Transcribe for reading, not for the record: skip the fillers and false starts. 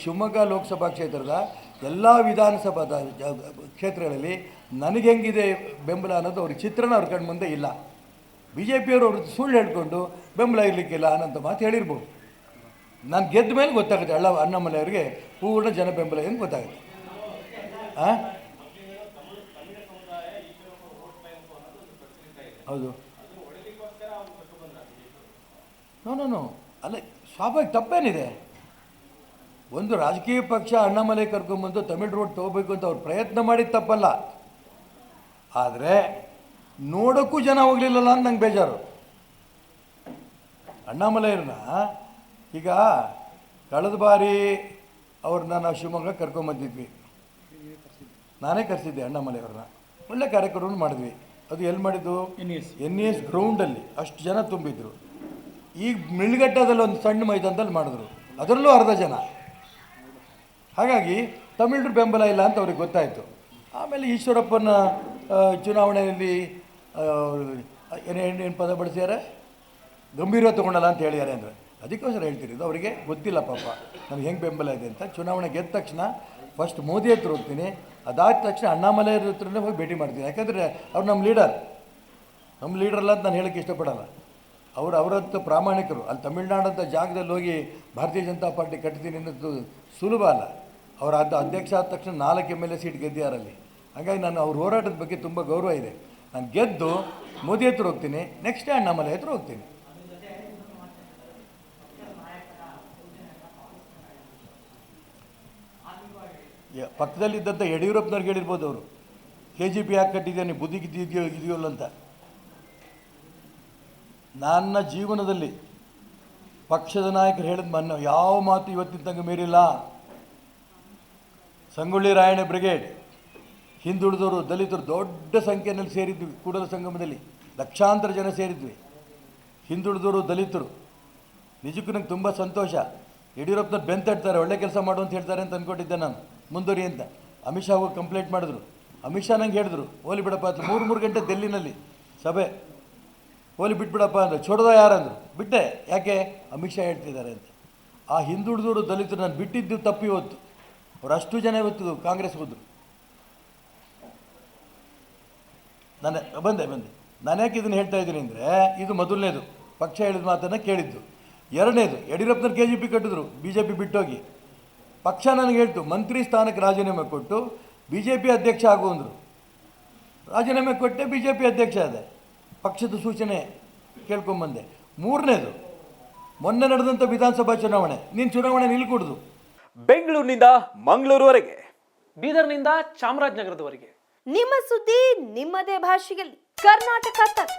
ಶಿವಮೊಗ್ಗ ಲೋಕಸಭಾ ಕ್ಷೇತ್ರದ ಎಲ್ಲ ವಿಧಾನಸಭಾ ಕ್ಷೇತ್ರಗಳಲ್ಲಿ ನನಗೆ ಹೆಂಗಿದೆ ಬೆಂಬಲ ಅನ್ನೋದು ಅವ್ರಿಗೆ ಚಿತ್ರಣ ಅವ್ರ ಕಣ್ಣು ಮುಂದೆ ಇಲ್ಲ. ಬಿ ಜೆ ಪಿಯವರು ಅವ್ರದ್ದು ಸುಳ್ಳು ಹೇಳ್ಕೊಂಡು ಬೆಂಬಲ ಇರಲಿಕ್ಕಿಲ್ಲ ಅನ್ನೋಂಥ ಮಾತು ಹೇಳಿರ್ಬೋದು. ನಾನು ಗೆದ್ದ ಮೇಲೆ ಗೊತ್ತಾಗುತ್ತೆ ಅಣ್ಣಾಮಲೈ ಅವರಿಗೆ ಪೂರ್ಣ ಜನ ಬೆಂಬಲ ಏನು ಗೊತ್ತಾಗುತ್ತೆ. ಹೌದು, ನೋ ಅಲ್ಲ, ಸ್ವಾಭಾವಿಕ ತಪ್ಪೇನಿದೆ. ಒಂದು ರಾಜಕೀಯ ಪಕ್ಷ ಅಣ್ಣಾಮಲೈ ಕರ್ಕೊಂಬಂದು ತಮಿಳು ರೋಡ್ ತೊಗೋಬೇಕು ಅಂತ ಅವ್ರು ಪ್ರಯತ್ನ ಮಾಡಿದ್ದು ತಪ್ಪಲ್ಲ. ಆದರೆ ನೋಡೋಕ್ಕೂ ಜನ ಹೋಗಲಿಲ್ಲಲ್ಲ ಅಂತ ನಂಗೆ ಬೇಜಾರು. ಅಣ್ಣಾಮಲೈರನ್ನ ಈಗ ಕಳೆದ ಬಾರಿ ಅವ್ರನ್ನ ನಾವು ಶಿವಮೊಗ್ಗ ಕರ್ಕೊಂಬಂದಿದ್ವಿ. ನಾನೇ ಕರೆಸಿದ್ದೆ ಅಣ್ಣಾಮಲೈ ಅವ್ರನ್ನ. ಒಳ್ಳೆ ಕಾರ್ಯಕ್ರಮವನ್ನು ಮಾಡಿದ್ವಿ. ಅದು ಎಲ್ಲಿ ಮಾಡಿದ್ದು? NES ಗ್ರೌಂಡಲ್ಲಿ ಅಷ್ಟು ಜನ ತುಂಬಿದ್ರು. ಈಗ ಮಿಳ್ಗಟ್ಟದಲ್ಲಿ ಒಂದು ಸಣ್ಣ ಮೈದಾನದಲ್ಲಿ ಮಾಡಿದ್ರು, ಅದರಲ್ಲೂ ಅರ್ಧ ಜನ. ಹಾಗಾಗಿ ತಮಿಳರು ಬೆಂಬಲ ಇಲ್ಲ ಅಂತ ಅವ್ರಿಗೆ ಗೊತ್ತಾಯಿತು. ಆಮೇಲೆ ಈಶ್ವರಪ್ಪನ ಚುನಾವಣೆಯಲ್ಲಿ ಏನೇನು ಪದ ಬಳಸ್ಯಾರೆ, ಗಂಭೀರ ತೊಗೊಳಲ್ಲ ಅಂತ ಹೇಳಿದ್ದಾರೆ ಅಂದರೆ ಅದಕ್ಕೋಸ್ಕರ ಹೇಳ್ತಿರೋದು. ಅವರಿಗೆ ಗೊತ್ತಿಲ್ಲ ಪಾಪ ನಮ್ಗೆ ಹೆಂಗೆ ಬೆಂಬಲ ಇದೆ ಅಂತ. ಚುನಾವಣೆ ಗೆದ್ದ ತಕ್ಷಣ ಫಸ್ಟ್ ಮೋದಿ ಹತ್ರ ಹೋಗ್ತೀನಿ, ಅದಾದ ತಕ್ಷಣ ಅಣ್ಣಾಮಲೈ ಹತ್ರನೇ ಹೋಗಿ ಭೇಟಿ ಮಾಡ್ತೀನಿ. ಯಾಕಂದರೆ ಅವ್ರು ನಮ್ಮ ಲೀಡರ್ ಅಲ್ಲ ಅಂತ ನಾನು ಹೇಳೋಕ್ಕೆ ಇಷ್ಟಪಡಲ್ಲ. ಅವರದ್ದು ಪ್ರಾಮಾಣಿಕರು. ಅಲ್ಲಿ ತಮಿಳ್ನಾಡಂಥ ಜಾಗದಲ್ಲಿ ಹೋಗಿ ಭಾರತೀಯ ಜನತಾ ಪಾರ್ಟಿ ಕಟ್ತೀನಿ ಅನ್ನೋದು ಸುಲಭ ಅಲ್ಲ. ಅವರ ಅಧ್ಯಕ್ಷ ಆದ ತಕ್ಷಣ 4 MLA ಸೀಟ್ ಗೆದ್ದಿಯಾರಲ್ಲಿ. ಹಾಗಾಗಿ ನಾನು ಅವ್ರ ಹೋರಾಟದ ಬಗ್ಗೆ ತುಂಬ ಗೌರವ ಇದೆ. ನಾನು ಗೆದ್ದು ಮೋದಿ ಹತ್ರ ಹೋಗ್ತೀನಿ, ನೆಕ್ಸ್ಟ್ ಡೇ ಅಣ್ಣಾಮಲೈ ಹತ್ರ ಹೋಗ್ತೀನಿ. ಪಕ್ಕದಲ್ಲಿದ್ದಂಥ ಯಡಿಯೂರಪ್ಪನವ್ರಿಗೆ ಹೇಳಿರ್ಬೋದು ಅವರು, KGP ಯಾಕೆ ಕಟ್ಟಿದ್ದೇನೆ, ಇದೆಯೋಲ್ಲ ಅಂತ. ನನ್ನ ಜೀವನದಲ್ಲಿ ಪಕ್ಷದ ನಾಯಕರು ಹೇಳಿದ ಮನ್ನ ಯಾವ ಮಾತು ಇವತ್ತಿನ ತನಕ ಮೀರಿಲ್ಲ. ಸಂಗೊಳ್ಳಿ ರಾಯಣ್ಣ ಬ್ರಿಗೇಡ್, ಹಿಂದುಳಿದವರು, ದಲಿತರು ದೊಡ್ಡ ಸಂಖ್ಯೆಯಲ್ಲಿ ಸೇರಿದ್ವಿ. ಕೂಡಲ ಸಂಗಮದಲ್ಲಿ ಲಕ್ಷಾಂತರ ಜನ ಸೇರಿದ್ವಿ. ಹಿಂದುಳಿದವರು, ದಲಿತರು. ನಿಜಕ್ಕೂ ನಂಗೆ ತುಂಬ ಸಂತೋಷ. ಯಡಿಯೂರಪ್ಪನವ್ರು ಬೆಂತಡ್ತಾರೆ, ಒಳ್ಳೆ ಕೆಲಸ ಮಾಡು ಅಂತ ಹೇಳ್ತಾರೆ ಅಂತ ಅಂದ್ಕೊಂಡಿದ್ದೆ ನಾನು, ಮುಂದುವರಿ ಅಂತ. ಅಮಿತ್ ಶಾ ಹೋಗಿ ಕಂಪ್ಲೇಂಟ್ ಮಾಡಿದ್ರು. ಅಮಿತ್ ಶಾ ನಂಗೆ ಹೇಳಿದ್ರು, ಹೋಲಿ ಬಿಡಪ್ಪ ಅಂತ. 3 ಗಂಟೆ ಡೆಲ್ಲಿನಲ್ಲಿ ಸಭೆ, ಹೋಲಿ ಬಿಟ್ಬಿಡಪ್ಪ ಅಂದರೆ. ಚೊಡ್ದ ಯಾರಂದರು, ಬಿಟ್ಟೆ. ಯಾಕೆ? ಅಮಿತ್ ಶಾ ಹೇಳ್ತಿದ್ದಾರೆ ಅಂತ. ಆ ಹಿಂದುಳಿದವರು, ದಲಿತರು ನಾನು ಬಿಟ್ಟಿದ್ದು ತಪ್ಪಿ ಇವತ್ತು. ಅವ್ರು ಅಷ್ಟು ಜನ ಇವತ್ತು ಕಾಂಗ್ರೆಸ್ ಹೋದರು. ಬಂದೆ ನಾನು ಯಾಕೆ ಇದನ್ನು ಹೇಳ್ತಾ ಇದ್ದೀನಿ ಅಂದರೆ, ಇದು ಮೊದಲನೇದು, ಪಕ್ಷ ಹೇಳಿದ ಮಾತನ್ನು ಕೇಳಿದ್ದು. ಎರಡನೇದು, ಯಡಿಯೂರಪ್ಪನವ್ರು KGP ಕಟ್ಟಿದ್ರು, BJP ಬಿಟ್ಟೋಗಿ. ಪಕ್ಷ ನನಗೆ ಹೇಳ್ತು, ಮಂತ್ರಿ ಸ್ಥಾನಕ್ಕೆ ರಾಜೀನಾಮೆ ಕೊಟ್ಟು BJP ಅಧ್ಯಕ್ಷ ಆಗು ಅಂದರು. ರಾಜೀನಾಮೆ ಕೊಟ್ಟೆ, BJP ಅಧ್ಯಕ್ಷ ಆದೆ. ಪಕ್ಷದ ಸೂಚನೆ ಕೇಳ್ಕೊಂಬಂದೆ. ಮೂರನೇದು, ಮೊನ್ನೆ ನಡೆದಂಥ ವಿಧಾನಸಭಾ ಚುನಾವಣೆ, ನೀನು ಚುನಾವಣೆ ನಿಲ್ಕೂಡ್ದು. ಬೆಂಗಳೂರಿನಿಂದ ಮಂಗಳೂರುವರೆಗೆ, ಬೀದರ್ನಿಂದ ಚಾಮರಾಜನಗರದವರೆಗೆ ನಿಮ್ಮ ಸುದ್ದಿ ನಿಮ್ಮದೇ ಭಾಷೆಯಲ್ಲಿ. ಕರ್ನಾಟಕ ತಕ್.